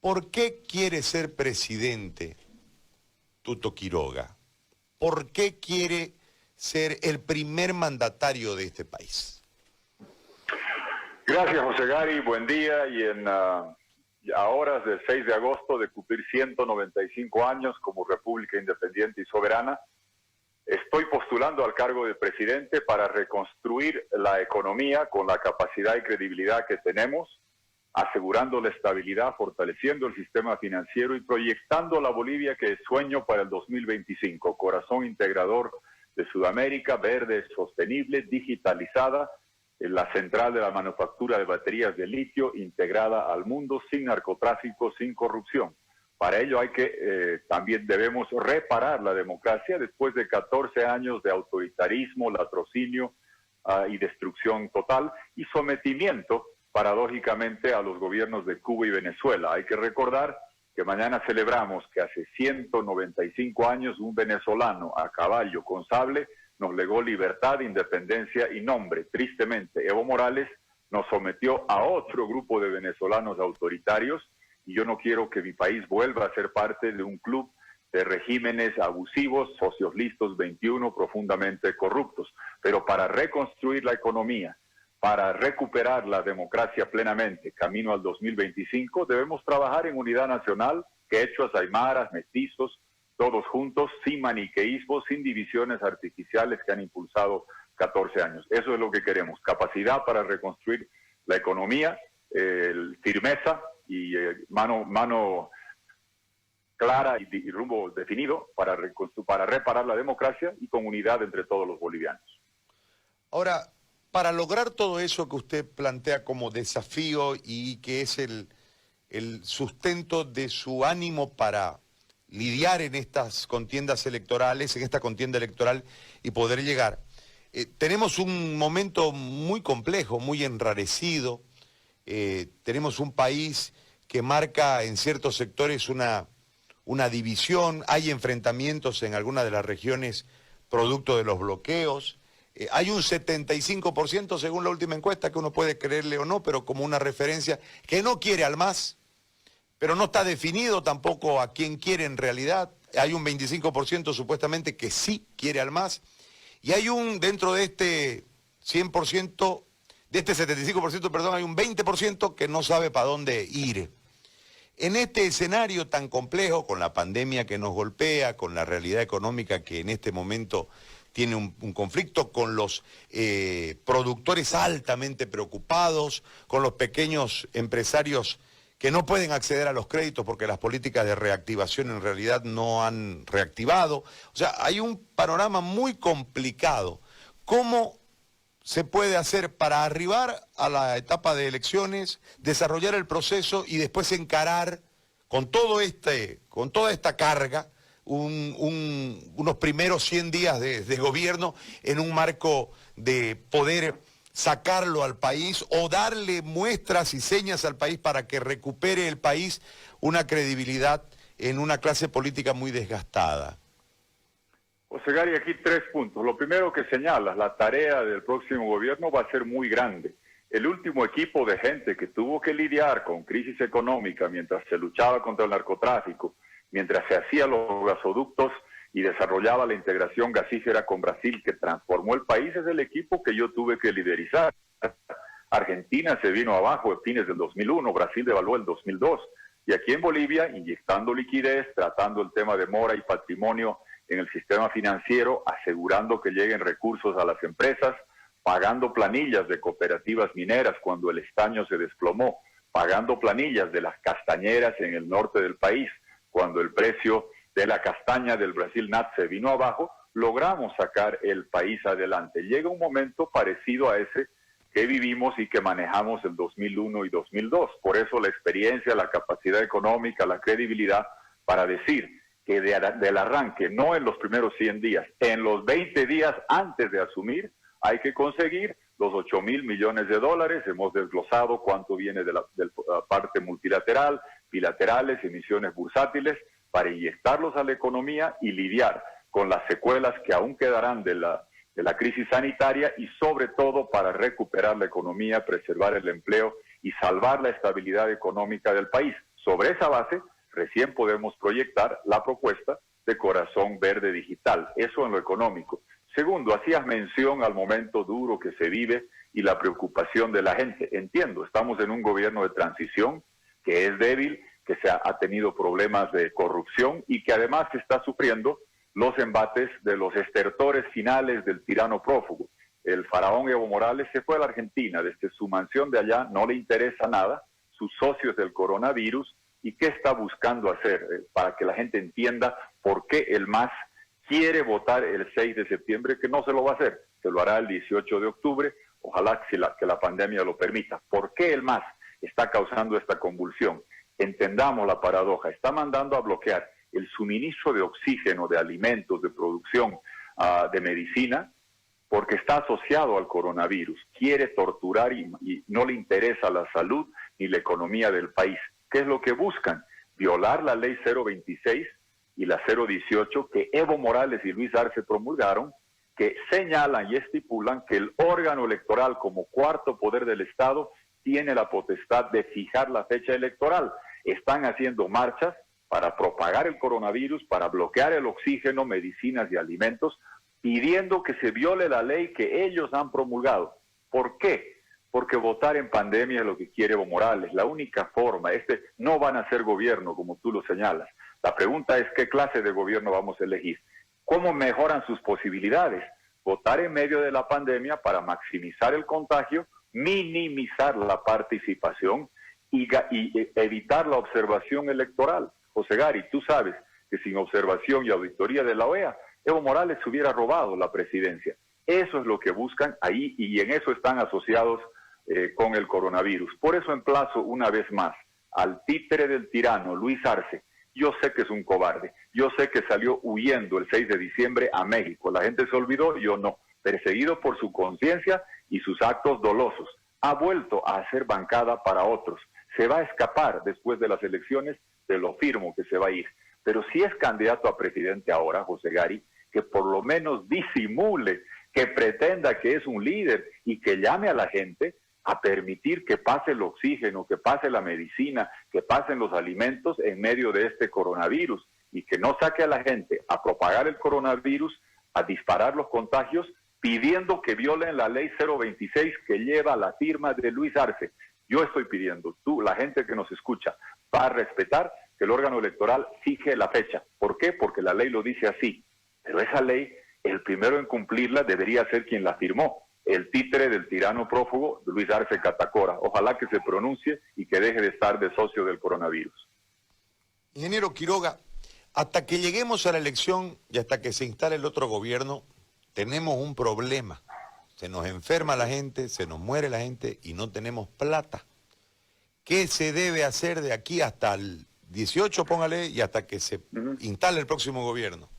¿Por qué quiere ser presidente Tuto Quiroga? ¿Por qué quiere ser el primer mandatario de este país? Gracias, José Gary. Buen día. Y a horas del 6 de agosto de cumplir 195 años como República Independiente y Soberana, estoy postulando al cargo de presidente para reconstruir la economía con la capacidad y credibilidad que tenemos, asegurando la estabilidad, fortaleciendo el sistema financiero y proyectando la Bolivia que sueño para el 2025, corazón integrador de Sudamérica, verde, sostenible, digitalizada, en la central de la manufactura de baterías de litio, integrada al mundo, sin narcotráfico, sin corrupción. Para ello también debemos reparar la democracia después de 14 años de autoritarismo, latrocinio y destrucción total y sometimiento, paradójicamente, a los gobiernos de Cuba y Venezuela. Hay que recordar que mañana celebramos que hace 195 años un venezolano a caballo con sable nos legó libertad, independencia y nombre. Tristemente, Evo Morales nos sometió a otro grupo de venezolanos autoritarios y yo no quiero que mi país vuelva a ser parte de un club de regímenes abusivos, socios listos 21, profundamente corruptos. Pero para reconstruir la economía, para recuperar la democracia plenamente, camino al 2025, debemos trabajar en unidad nacional, quechuas, aymaras, mestizos, todos juntos, sin maniqueísmo, sin divisiones artificiales que han impulsado 14 años. Eso es lo que queremos, capacidad para reconstruir la economía, firmeza y mano clara y rumbo definido para reparar la democracia y con unidad entre todos los bolivianos. Ahora, para lograr todo eso que usted plantea como desafío y que es el sustento de su ánimo para lidiar en estas contiendas electorales, en esta contienda electoral y poder llegar, tenemos un momento muy complejo, muy enrarecido, tenemos un país que marca en ciertos sectores una división, hay enfrentamientos en algunas de las regiones producto de los bloqueos. Hay un 75%, según la última encuesta, que uno puede creerle o no, pero como una referencia, que no quiere al MAS, pero no está definido tampoco a quién quiere en realidad. Hay un 25% supuestamente que sí quiere al MAS, y hay dentro de este 100%, de este 75%, perdón, hay un 20% que no sabe para dónde ir. En este escenario tan complejo, con la pandemia que nos golpea, con la realidad económica que en este momento tiene un conflicto, con los productores altamente preocupados, con los pequeños empresarios que no pueden acceder a los créditos porque las políticas de reactivación en realidad no han reactivado. O sea, hay un panorama muy complicado. ¿Cómo se puede hacer para arribar a la etapa de elecciones, desarrollar el proceso y después encarar con toda esta carga unos primeros 100 días de gobierno en un marco de poder sacarlo al país o darle muestras y señas al país para que recupere el país una credibilidad en una clase política muy desgastada? José Gary, aquí 3 puntos. Lo primero que señalas, la tarea del próximo gobierno va a ser muy grande. El último equipo de gente que tuvo que lidiar con crisis económica mientras se luchaba contra el narcotráfico, mientras se hacían los gasoductos y desarrollaba la integración gasífera con Brasil que transformó el país, es el equipo que yo tuve que liderizar. Argentina se vino abajo a fines del 2001, Brasil devaluó el 2002, y aquí en Bolivia, inyectando liquidez, tratando el tema de mora y patrimonio en el sistema financiero, asegurando que lleguen recursos a las empresas, pagando planillas de cooperativas mineras cuando el estaño se desplomó, pagando planillas de las castañeras en el norte del país, cuando el precio de la castaña del Brasil NAT se vino abajo, logramos sacar el país adelante. Llega un momento parecido a ese que vivimos y que manejamos en 2001 y 2002. Por eso la experiencia, la capacidad económica, la credibilidad para decir que del arranque, no en los primeros 100 días, en los 20 días antes de asumir, hay que conseguir los 8.000 millones de dólares. Hemos desglosado cuánto viene de la parte multilateral, bilaterales, emisiones bursátiles, para inyectarlos a la economía y lidiar con las secuelas que aún quedarán de la crisis sanitaria y sobre todo para recuperar la economía, preservar el empleo y salvar la estabilidad económica del país. Sobre esa base, recién podemos proyectar la propuesta de Corazón Verde Digital, eso en lo económico. Segundo, hacías mención al momento duro que se vive y la preocupación de la gente. Entiendo, estamos en un gobierno de transición que es débil, que ha tenido problemas de corrupción y que además está sufriendo los embates de los estertores finales del tirano prófugo. El faraón Evo Morales se fue a la Argentina, desde su mansión de allá no le interesa nada, sus socios del coronavirus, y qué está buscando hacer para que la gente entienda por qué el MAS quiere votar el 6 de septiembre, que no se lo va a hacer, se lo hará el 18 de octubre, ojalá que la pandemia lo permita. ¿Por qué el MAS está causando esta convulsión? Entendamos la paradoja, está mandando a bloquear el suministro de oxígeno, de alimentos, de producción, de medicina, porque está asociado al coronavirus, quiere torturar y no le interesa la salud ni la economía del país. ¿Qué es lo que buscan? Violar la ley 026 y la 018 que Evo Morales y Luis Arce promulgaron, que señalan y estipulan que el órgano electoral como cuarto poder del Estado tiene la potestad de fijar la fecha electoral. Están haciendo marchas para propagar el coronavirus, para bloquear el oxígeno, medicinas y alimentos, pidiendo que se viole la ley que ellos han promulgado. ¿Por qué? Porque votar en pandemia es lo que quiere Evo Morales, la única forma. No van a ser gobierno, como tú lo señalas. La pregunta es qué clase de gobierno vamos a elegir. ¿Cómo mejoran sus posibilidades? Votar en medio de la pandemia para maximizar el contagio, minimizar la participación y evitar la observación electoral. José Gary, tú sabes que sin observación y auditoría de la OEA, Evo Morales hubiera robado la presidencia. Eso es lo que buscan ahí y en eso están asociados con el coronavirus. Por eso emplazo una vez más al títere del tirano, Luis Arce. Yo sé que es un cobarde, yo sé que salió huyendo el 6 de diciembre a México. La gente se olvidó, yo no. Perseguido por su conciencia y sus actos dolosos. Ha vuelto a hacer bancada para otros. Se va a escapar después de las elecciones, te lo firmo que se va a ir. Pero si es candidato a presidente ahora, José Gary, que por lo menos disimule, que pretenda que es un líder y que llame a la gente a permitir que pase el oxígeno, que pase la medicina, que pasen los alimentos en medio de este coronavirus y que no saque a la gente a propagar el coronavirus, a disparar los contagios, pidiendo que violen la ley 026 que lleva la firma de Luis Arce. Yo estoy pidiendo, tú, la gente que nos escucha, va a respetar que el órgano electoral fije la fecha. ¿Por qué? Porque la ley lo dice así. Pero esa ley, el primero en cumplirla debería ser quien la firmó, el títere del tirano prófugo, Luis Arce Catacora. Ojalá que se pronuncie y que deje de estar de socio del coronavirus. Ingeniero Quiroga, hasta que lleguemos a la elección y hasta que se instale el otro gobierno, tenemos un problema. Se nos enferma la gente, se nos muere la gente y no tenemos plata. ¿Qué se debe hacer de aquí hasta el 18, póngale, y hasta que se instale el próximo gobierno?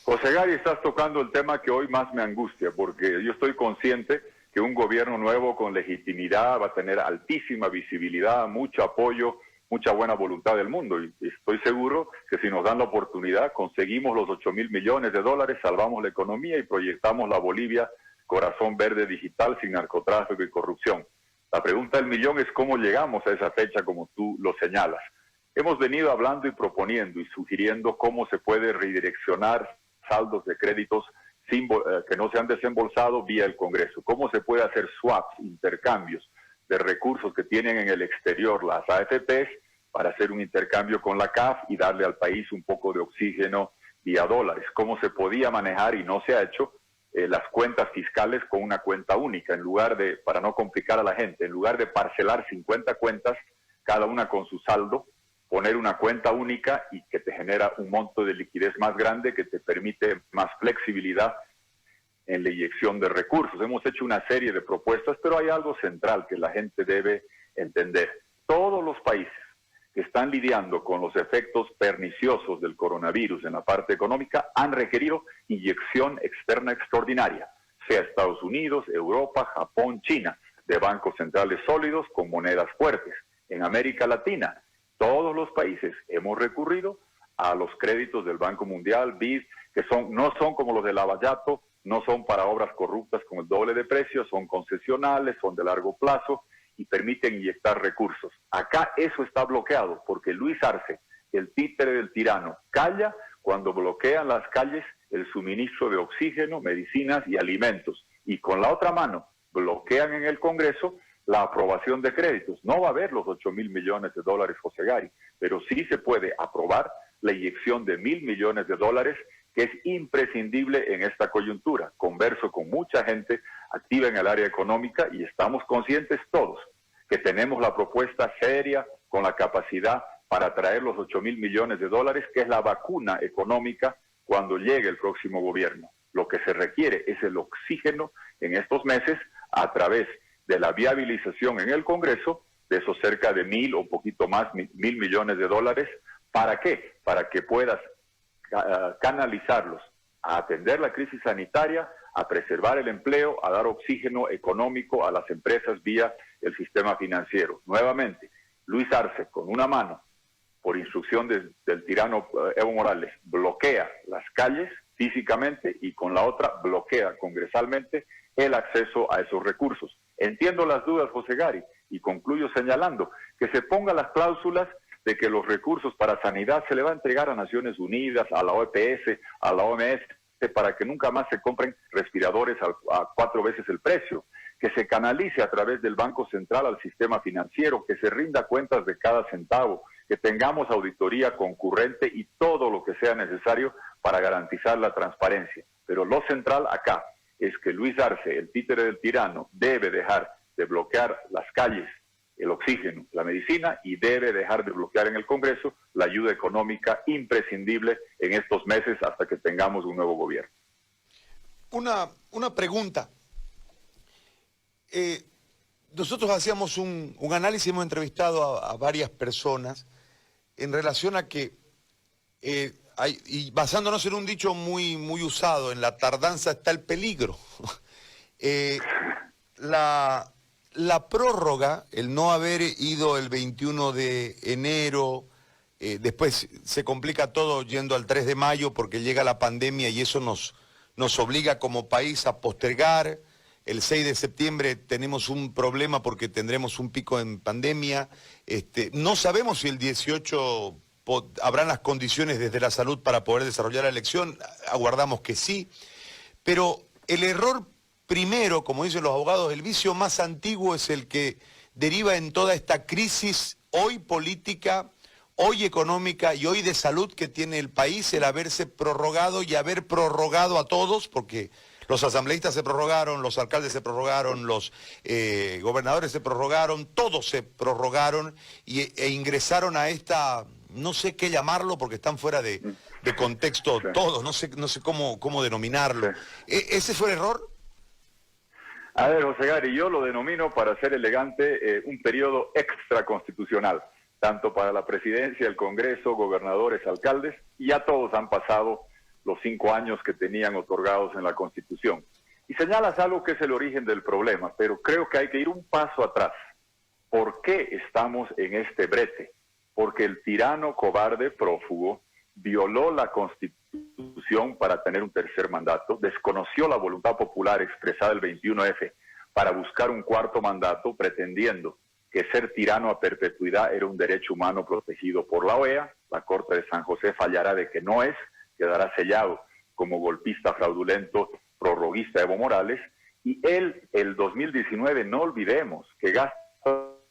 José Gary, estás tocando el tema que hoy más me angustia, porque yo estoy consciente que un gobierno nuevo con legitimidad va a tener altísima visibilidad, mucho apoyo, mucha buena voluntad del mundo. Y estoy seguro que si nos dan la oportunidad, conseguimos los 8.000 millones de dólares, salvamos la economía y proyectamos la Bolivia Corazón Verde Digital sin narcotráfico y corrupción. La pregunta del millón es cómo llegamos a esa fecha como tú lo señalas. Hemos venido hablando y proponiendo y sugiriendo cómo se puede redireccionar saldos de créditos que no se han desembolsado vía el Congreso. ¿Cómo se puede hacer swaps, intercambios de recursos que tienen en el exterior las AFPs para hacer un intercambio con la CAF y darle al país un poco de oxígeno vía dólares? ¿Cómo se podía manejar y no se ha hecho las cuentas fiscales con una cuenta única en lugar de, para no complicar a la gente, en lugar de parcelar 50 cuentas, cada una con su saldo, poner una cuenta única y que te genera un monto de liquidez más grande que te permite más flexibilidad en la inyección de recursos? Hemos hecho una serie de propuestas, pero hay algo central que la gente debe entender. Todos los países que están lidiando con los efectos perniciosos del coronavirus en la parte económica han requerido inyección externa extraordinaria, sea Estados Unidos, Europa, Japón, China, de bancos centrales sólidos con monedas fuertes. En América Latina, todos los países hemos recurrido a los créditos del Banco Mundial, BID, que no son como los de Lavallato, no son para obras corruptas con el doble de precio, son concesionales, son de largo plazo y permiten inyectar recursos. Acá eso está bloqueado porque Luis Arce, el títere del tirano, calla cuando bloquean las calles el suministro de oxígeno, medicinas y alimentos. Y con la otra mano bloquean en el Congreso la aprobación de créditos. No va a haber los 8.000 millones de dólares, José Gary, pero sí se puede aprobar la inyección de 1.000 millones de dólares, que es imprescindible en esta coyuntura. Converso con mucha gente activa en el área económica y estamos conscientes todos que tenemos la propuesta seria con la capacidad para traer los 8.000 millones de dólares, que es la vacuna económica cuando llegue el próximo gobierno. Lo que se requiere es el oxígeno en estos meses a través de la viabilización en el Congreso de esos cerca de 1.000 o un poquito más, 1.000 millones de dólares. ¿Para qué? Para que puedas canalizarlos a atender la crisis sanitaria, a preservar el empleo, a dar oxígeno económico a las empresas vía el sistema financiero. Nuevamente, Luis Arce, con una mano, por instrucción del tirano Evo Morales, bloquea las calles físicamente y con la otra bloquea congresalmente el acceso a esos recursos. Entiendo las dudas, José Gary, y concluyo señalando que se pongan las cláusulas de que los recursos para sanidad se le va a entregar a Naciones Unidas, a la OPS, a la OMS, para que nunca más se compren respiradores a 4 veces el precio, que se canalice a través del Banco Central al sistema financiero, que se rinda cuentas de cada centavo, que tengamos auditoría concurrente y todo lo que sea necesario para garantizar la transparencia. Pero lo central acá es que Luis Arce, el títere del tirano, debe dejar de bloquear las calles, el oxígeno, la medicina, y debe dejar de bloquear en el Congreso la ayuda económica imprescindible en estos meses hasta que tengamos un nuevo gobierno. Una pregunta. Nosotros hacíamos un análisis, hemos entrevistado a varias personas en relación a que, y basándonos en un dicho muy usado, en la tardanza está el peligro. La prórroga, el no haber ido el 21 de enero, después se complica todo yendo al 3 de mayo porque llega la pandemia y eso nos obliga como país a postergar. El 6 de septiembre tenemos un problema porque tendremos un pico en pandemia. No sabemos si el 18 habrán las condiciones desde la salud para poder desarrollar la elección. Aguardamos que sí. Pero el error primero, como dicen los abogados, el vicio más antiguo es el que deriva en toda esta crisis hoy política, hoy económica y hoy de salud que tiene el país, el haberse prorrogado y haber prorrogado a todos, porque los asambleístas se prorrogaron, los alcaldes se prorrogaron, los gobernadores se prorrogaron, todos se prorrogaron e ingresaron a esta, no sé qué llamarlo porque están fuera de contexto todos, no sé cómo denominarlo. ¿Ese fue el error? A ver, José Gary, yo lo denomino, para ser elegante, un periodo extraconstitucional, tanto para la presidencia, el Congreso, gobernadores, alcaldes, y ya todos han pasado los 5 años que tenían otorgados en la Constitución. Y señalas algo que es el origen del problema, pero creo que hay que ir un paso atrás. ¿Por qué estamos en este brete? Porque el tirano cobarde prófugo violó la Constitución para tener un tercer mandato, desconoció la voluntad popular expresada el 21F para buscar un cuarto mandato, pretendiendo que ser tirano a perpetuidad era un derecho humano protegido por la OEA. La Corte de San José fallará de que no es, quedará sellado como golpista fraudulento, prorroguista Evo Morales. Y él, el 2019, no olvidemos que gasta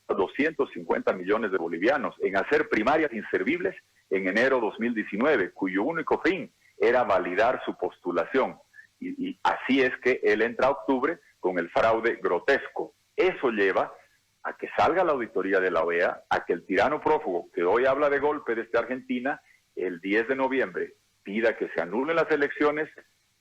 250 millones de bolivianos en hacer primarias inservibles en enero 2019, cuyo único fin era validar su postulación. Y así es que él entra a octubre con el fraude grotesco. Eso lleva a que salga la auditoría de la OEA, a que el tirano prófugo, que hoy habla de golpe desde Argentina, el 10 de noviembre pida que se anulen las elecciones,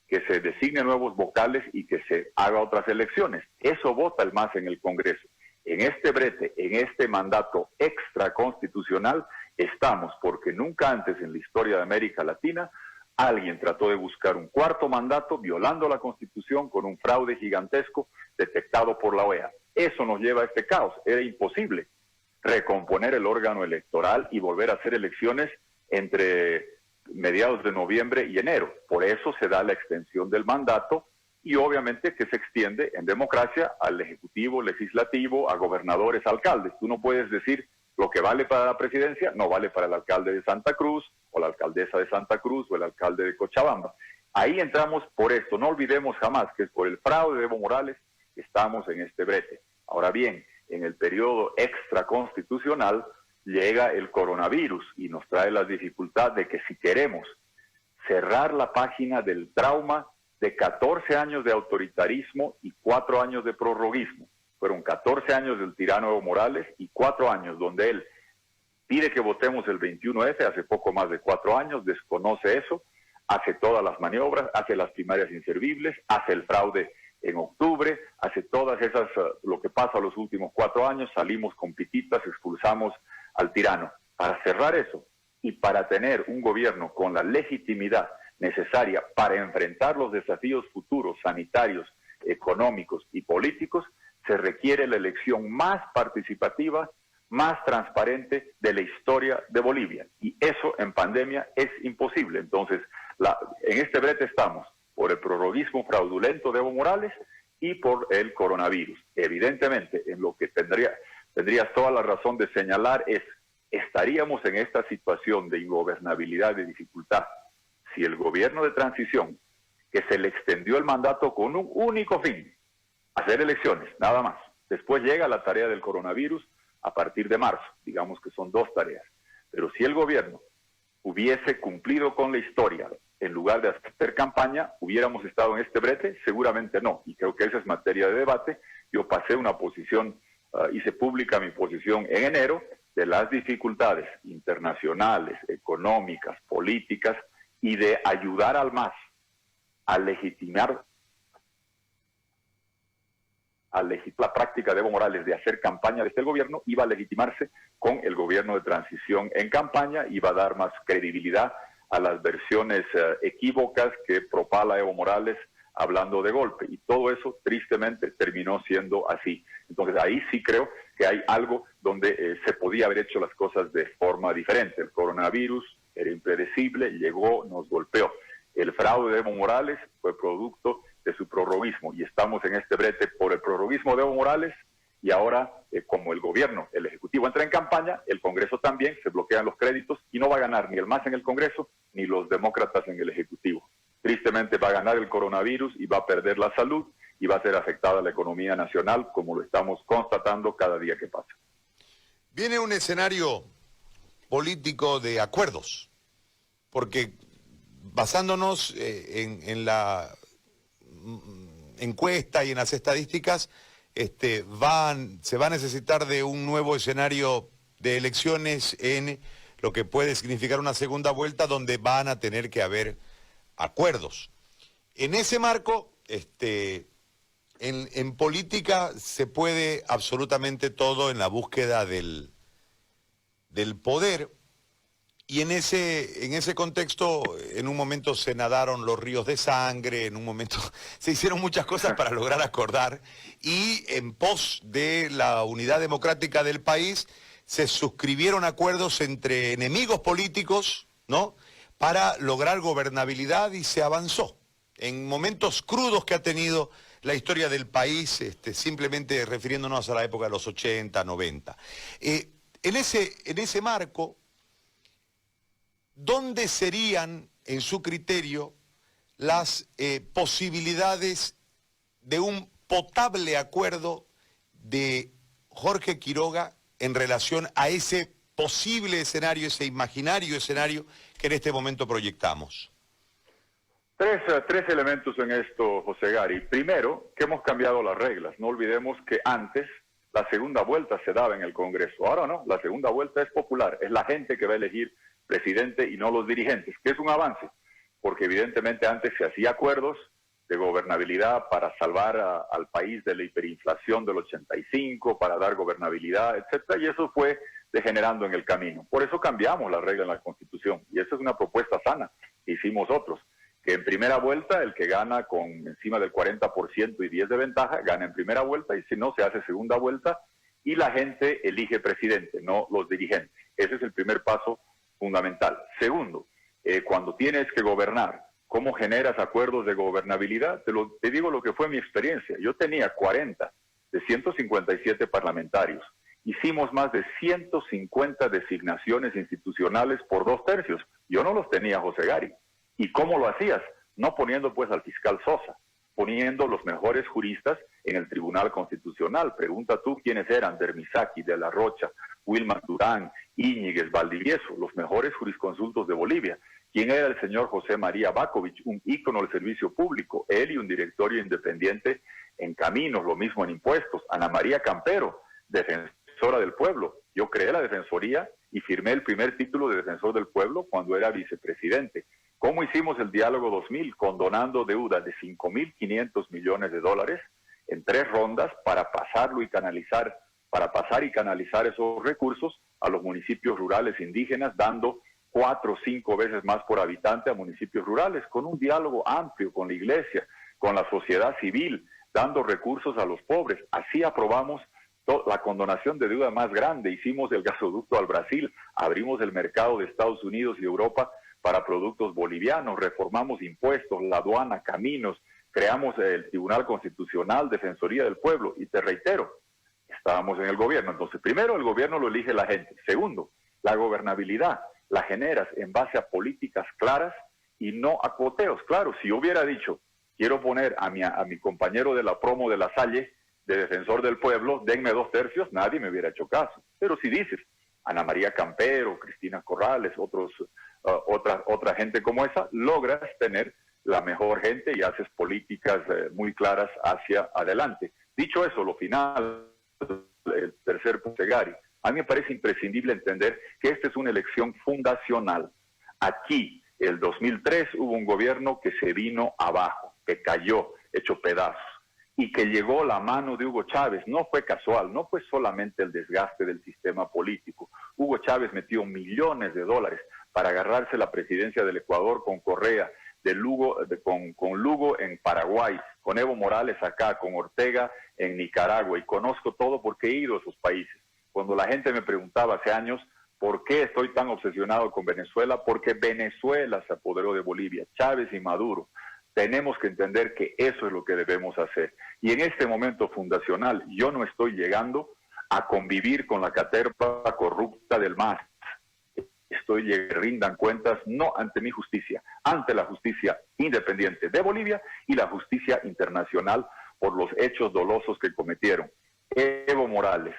que se designen nuevos vocales y que se haga otras elecciones. Eso vota el MAS en el Congreso. En este brete, en este mandato extraconstitucional, estamos porque nunca antes en la historia de América Latina alguien trató de buscar un cuarto mandato violando la Constitución con un fraude gigantesco detectado por la OEA. Eso nos lleva a este caos. Era imposible recomponer el órgano electoral y volver a hacer elecciones entre mediados de noviembre y enero. Por eso se da la extensión del mandato y obviamente que se extiende en democracia al ejecutivo, legislativo, a gobernadores, alcaldes. Tú no puedes decir lo que vale para la presidencia no vale para el alcalde de Santa Cruz o la alcaldesa de Santa Cruz o el alcalde de Cochabamba. Ahí entramos por esto. No olvidemos jamás que es por el fraude de Evo Morales que estamos en este brete. Ahora bien, en el periodo extraconstitucional llega el coronavirus y nos trae la dificultad de que si queremos cerrar la página del trauma de 14 años de autoritarismo y 4 años de prorroguismo. Fueron 14 años del tirano Evo Morales y 4 años donde él pide que votemos el 21F, hace poco más de 4 años, desconoce eso, hace todas las maniobras, hace las primarias inservibles, hace el fraude en octubre, hace todas esas, lo que pasa los últimos 4 años, salimos con pititas, expulsamos al tirano. Para cerrar eso y para tener un gobierno con la legitimidad necesaria para enfrentar los desafíos futuros, sanitarios, económicos y políticos, se requiere la elección más participativa, más transparente de la historia de Bolivia. Y eso en pandemia es imposible. Entonces, en este brete estamos por el prorroguismo fraudulento de Evo Morales y por el coronavirus. Evidentemente, en lo que tendrías toda la razón de señalar es, estaríamos en esta situación de ingobernabilidad, de dificultad, si el gobierno de transición, que se le extendió el mandato con un único fin, hacer elecciones, nada más. Después llega la tarea del coronavirus a partir de marzo, digamos que son 2 tareas. Pero si el gobierno hubiese cumplido con la historia, en lugar de hacer campaña, ¿hubiéramos estado en este brete? Seguramente no, y creo que esa es materia de debate. Yo pasé una posición, hice pública mi posición en enero, de las dificultades internacionales, económicas, políticas, y de ayudar al MAS a legitimar la práctica de Evo Morales de hacer campaña desde el gobierno, iba a legitimarse con el gobierno de transición en campaña, iba a dar más credibilidad a las versiones equívocas que propala Evo Morales hablando de golpe. Y todo eso, tristemente, terminó siendo así. Entonces, ahí sí creo que hay algo donde se podía haber hecho las cosas de forma diferente. El coronavirus era impredecible, llegó, nos golpeó. El fraude de Evo Morales fue producto de su prorroguismo y estamos en este brete por el prorroguismo de Evo Morales y ahora como el gobierno, el Ejecutivo entra en campaña, el Congreso también, se bloquean los créditos y no va a ganar ni el MAS en el Congreso ni los demócratas en el Ejecutivo. Tristemente va a ganar el coronavirus y va a perder la salud y va a ser afectada la economía nacional como lo estamos constatando cada día que pasa. Viene un escenario político de acuerdos, porque basándonos en la encuesta y en las estadísticas, se va a necesitar de un nuevo escenario de elecciones en lo que puede significar una segunda vuelta donde van a tener que haber acuerdos. En ese marco, en política se puede absolutamente todo en la búsqueda del poder. Y en ese contexto, en un momento se nadaron los ríos de sangre, en un momento se hicieron muchas cosas para lograr acordar, y en pos de la unidad democrática del país se suscribieron acuerdos entre enemigos políticos, ¿no?, para lograr gobernabilidad y se avanzó. En momentos crudos que ha tenido la historia del país, simplemente refiriéndonos a la época de los 80, 90. En ese marco, ¿dónde serían, en su criterio, las posibilidades de un potable acuerdo de Jorge Quiroga en relación a ese posible escenario, ese imaginario escenario que en este momento proyectamos? Tres elementos en esto, José Gary. Primero, que hemos cambiado las reglas. No olvidemos que antes la segunda vuelta se daba en el Congreso. Ahora no, la segunda vuelta es popular. Es la gente que va a elegir presidente y no los dirigentes, que es un avance, porque evidentemente antes se hacía acuerdos de gobernabilidad para salvar al país de la hiperinflación del 85, para dar gobernabilidad, etcétera, y eso fue degenerando en el camino. Por eso cambiamos la regla en la Constitución, y esa es una propuesta sana que hicimos otros, que en primera vuelta el que gana con encima del 40% y 10 de ventaja, gana en primera vuelta, y si no, se hace segunda vuelta, y la gente elige presidente, no los dirigentes. Ese es el primer paso fundamental. Segundo, cuando tienes que gobernar ¿Cómo generas acuerdos de gobernabilidad? Te digo lo que fue mi experiencia. Yo tenía 40 de 157 parlamentarios. Hicimos más de 150 designaciones institucionales por 2/3. Yo no los tenía, José Gary. ¿Y cómo lo hacías? No poniendo pues al fiscal Sosa, poniendo los mejores juristas en el Tribunal Constitucional. Pregunta tú quiénes eran: Dermisaki, De la Rocha, Wilmar Durán, Íñiguez, Valdivieso, los mejores jurisconsultos de Bolivia. ¿Quién era el señor José María Bakovich, un ícono del servicio público? Él y un directorio independiente en caminos, lo mismo en impuestos. Ana María Campero, defensora del pueblo. Yo creé la defensoría y firmé el primer título de defensor del pueblo cuando era vicepresidente. ¿Cómo hicimos el diálogo 2000? Condonando deuda de 5.500 millones de dólares en 3 rondas para pasarlo y canalizar, para pasar y canalizar esos recursos a los municipios rurales indígenas, dando 4 o 5 veces más por habitante a municipios rurales, con un diálogo amplio con la iglesia, con la sociedad civil, dando recursos a los pobres. Así aprobamos la condonación de deuda más grande, hicimos el gasoducto al Brasil, abrimos el mercado de Estados Unidos y Europa para productos bolivianos, reformamos impuestos, la aduana, caminos, creamos el Tribunal Constitucional, Defensoría del Pueblo, y te reitero, estábamos en el gobierno. Entonces, primero, el gobierno lo elige la gente. Segundo, la gobernabilidad la generas en base a políticas claras y no a cuoteos. Claro, si yo hubiera dicho, quiero poner a mi compañero de la promo de La Salle, de defensor del pueblo, denme 2/3, nadie me hubiera hecho caso. Pero si dices, Ana María Campero, Cristina Corrales, otra gente como esa, logras tener la mejor gente y haces políticas muy claras hacia adelante. Dicho eso, lo final, el tercer punto, Gary, a mí me parece imprescindible entender que esta es una elección fundacional. Aquí, el 2003, hubo un gobierno que se vino abajo, que cayó, hecho pedazos, y que llegó la mano de Hugo Chávez. No fue casual, no fue solamente el desgaste del sistema político. Hugo Chávez metió millones de dólares para agarrarse la presidencia del Ecuador con Correa, con Lugo en Paraguay, con Evo Morales acá, con Ortega en Nicaragua, y conozco todo porque he ido a esos países. Cuando la gente me preguntaba hace años, ¿por qué estoy tan obsesionado con Venezuela? Porque Venezuela se apoderó de Bolivia, Chávez y Maduro. Tenemos que entender que eso es lo que debemos hacer. Y en este momento fundacional, yo no estoy llegando a convivir con la caterva corrupta del MAS. Rindan cuentas no ante mi justicia, ante la justicia independiente de Bolivia y la justicia internacional por los hechos dolosos que cometieron. Evo Morales,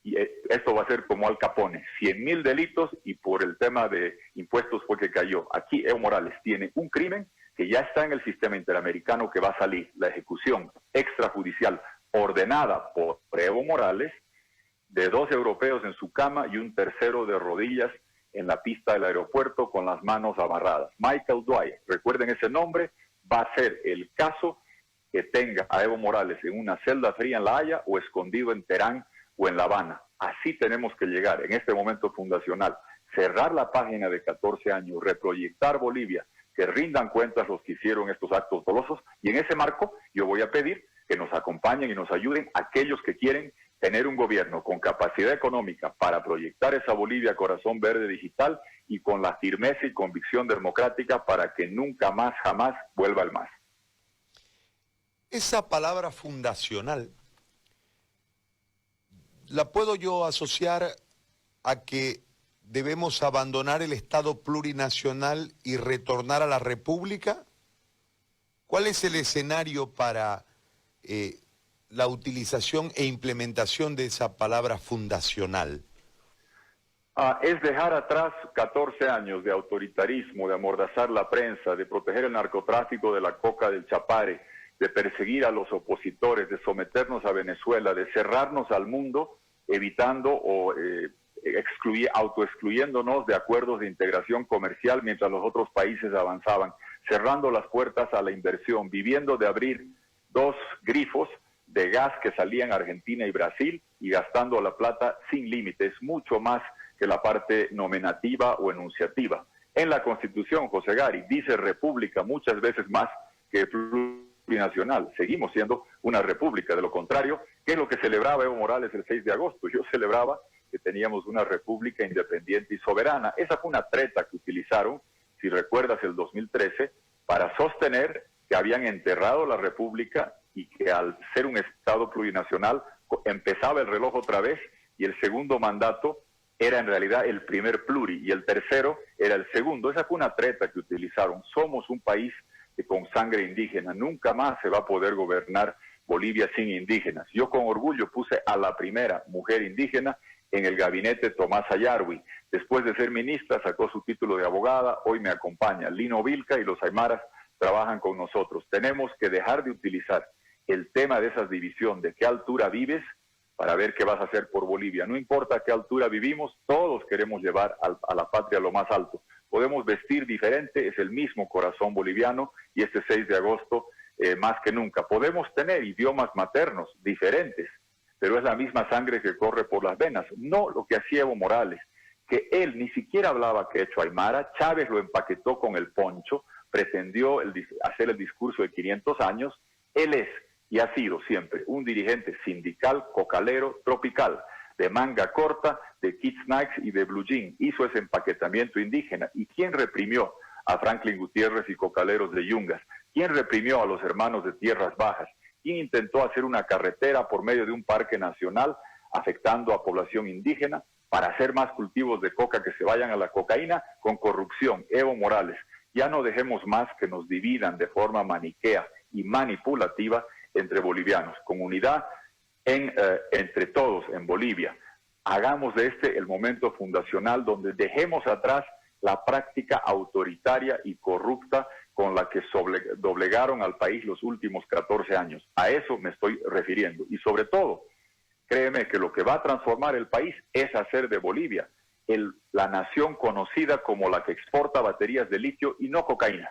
y esto va a ser como Al Capone, 100.000 delitos y por el tema de impuestos fue que cayó. Aquí Evo Morales tiene un crimen que ya está en el sistema interamericano, que va a salir, la ejecución extrajudicial ordenada por Evo Morales de 2 europeos en su cama y un tercero de rodillas en la pista del aeropuerto con las manos amarradas. Michael Dwyer, recuerden ese nombre, va a ser el caso que tenga a Evo Morales en una celda fría en La Haya o escondido en Teherán o en La Habana. Así tenemos que llegar en este momento fundacional, cerrar la página de 14 años, reproyectar Bolivia, que rindan cuentas los que hicieron estos actos dolosos, y en ese marco yo voy a pedir que nos acompañen y nos ayuden aquellos que quieren tener un gobierno con capacidad económica para proyectar esa Bolivia corazón verde digital y con la firmeza y convicción democrática para que nunca más, jamás vuelva el MAS. Esa palabra fundacional, ¿la puedo yo asociar a que debemos abandonar el Estado plurinacional y retornar a la República? ¿Cuál es el escenario para la utilización e implementación de esa palabra fundacional? Es dejar atrás 14 años de autoritarismo, de amordazar la prensa, de proteger el narcotráfico de la coca del Chapare, de perseguir a los opositores, de someternos a Venezuela, de cerrarnos al mundo, evitando o autoexcluyéndonos de acuerdos de integración comercial mientras los otros países avanzaban, cerrando las puertas a la inversión, viviendo de abrir 2 grifos de gas que salían a Argentina y Brasil y gastando la plata sin límites, mucho más que la parte nominativa o enunciativa. En la Constitución, José Gary, dice república muchas veces más que plurinacional. Seguimos siendo una república. De lo contrario, ¿qué es lo que celebraba Evo Morales el 6 de agosto? Yo celebraba que teníamos una república independiente y soberana. Esa fue una treta que utilizaron, si recuerdas, el 2013, para para sostener que habían enterrado la República y que al ser un Estado plurinacional empezaba el reloj otra vez y el segundo mandato era en realidad el primer pluri y el tercero era el segundo. Esa fue una treta que utilizaron. Somos un país con sangre indígena. Nunca más se va a poder gobernar Bolivia sin indígenas. Yo con orgullo puse a la primera mujer indígena en el gabinete, Tomasa Yarwi. Después de ser ministra sacó su título de abogada, hoy me acompaña. Lino Vilca y los aymaras trabajan con nosotros. Tenemos que dejar de utilizar el tema de esa división, de qué altura vives, para ver qué vas a hacer por Bolivia. No importa a qué altura vivimos, todos queremos llevar a la patria a lo más alto. Podemos vestir diferente, es el mismo corazón boliviano, y este 6 de agosto, más que nunca. Podemos tener idiomas maternos diferentes, pero es la misma sangre que corre por las venas. No lo que hacía Evo Morales, que él ni siquiera hablaba quechua aymara, Chávez lo empaquetó con el poncho, pretendió hacer el discurso de 500 años, él es y ha sido siempre un dirigente sindical, cocalero, tropical, de manga corta, de Kid Snacks y de Blue Jean. Hizo ese empaquetamiento indígena. ¿Y quién reprimió a Franklin Gutiérrez y cocaleros de Yungas? ¿Quién reprimió a los hermanos de Tierras Bajas? ¿Quién intentó hacer una carretera por medio de un parque nacional afectando a población indígena para hacer más cultivos de coca que se vayan a la cocaína? Con corrupción. Evo Morales. Ya no dejemos más que nos dividan de forma maniquea y manipulativa entre bolivianos, con unidad entre todos en Bolivia. Hagamos de este el momento fundacional donde dejemos atrás la práctica autoritaria y corrupta con la que doblegaron al país los últimos 14 años. A eso me estoy refiriendo. Y sobre todo, créeme que lo que va a transformar el país es hacer de Bolivia la nación conocida como la que exporta baterías de litio y no cocaína.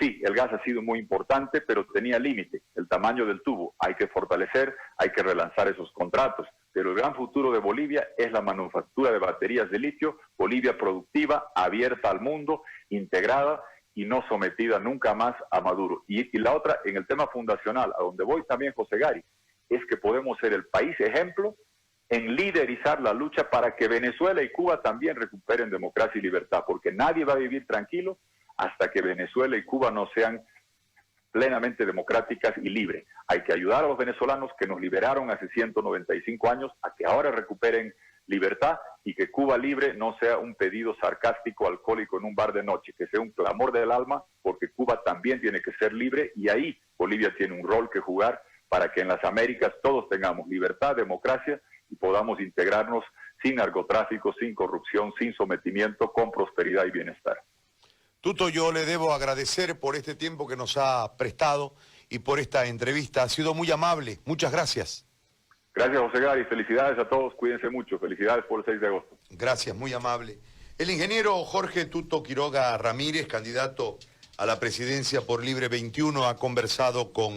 Sí, el gas ha sido muy importante, pero tenía límite, el tamaño del tubo. Hay que fortalecer, hay que relanzar esos contratos. Pero el gran futuro de Bolivia es la manufactura de baterías de litio, Bolivia productiva, abierta al mundo, integrada y no sometida nunca más a Maduro. Y la otra, en el tema fundacional, a donde voy también, José Gary, es que podemos ser el país ejemplo en liderizar la lucha para que Venezuela y Cuba también recuperen democracia y libertad, porque nadie va a vivir tranquilo hasta que Venezuela y Cuba no sean plenamente democráticas y libres. Hay que ayudar a los venezolanos que nos liberaron hace 195 años a que ahora recuperen libertad y que Cuba libre no sea un pedido sarcástico, alcohólico en un bar de noche, que sea un clamor del alma, porque Cuba también tiene que ser libre y ahí Bolivia tiene un rol que jugar para que en las Américas todos tengamos libertad, democracia y podamos integrarnos sin narcotráfico, sin corrupción, sin sometimiento, con prosperidad y bienestar. Tuto, yo le debo agradecer por este tiempo que nos ha prestado y por esta entrevista. Ha sido muy amable. Muchas gracias. Gracias, José Gary. Felicidades a todos. Cuídense mucho. Felicidades por el 6 de agosto. Gracias, muy amable. El ingeniero Jorge Tuto Quiroga Ramírez, candidato a la presidencia por Libre 21, ha conversado con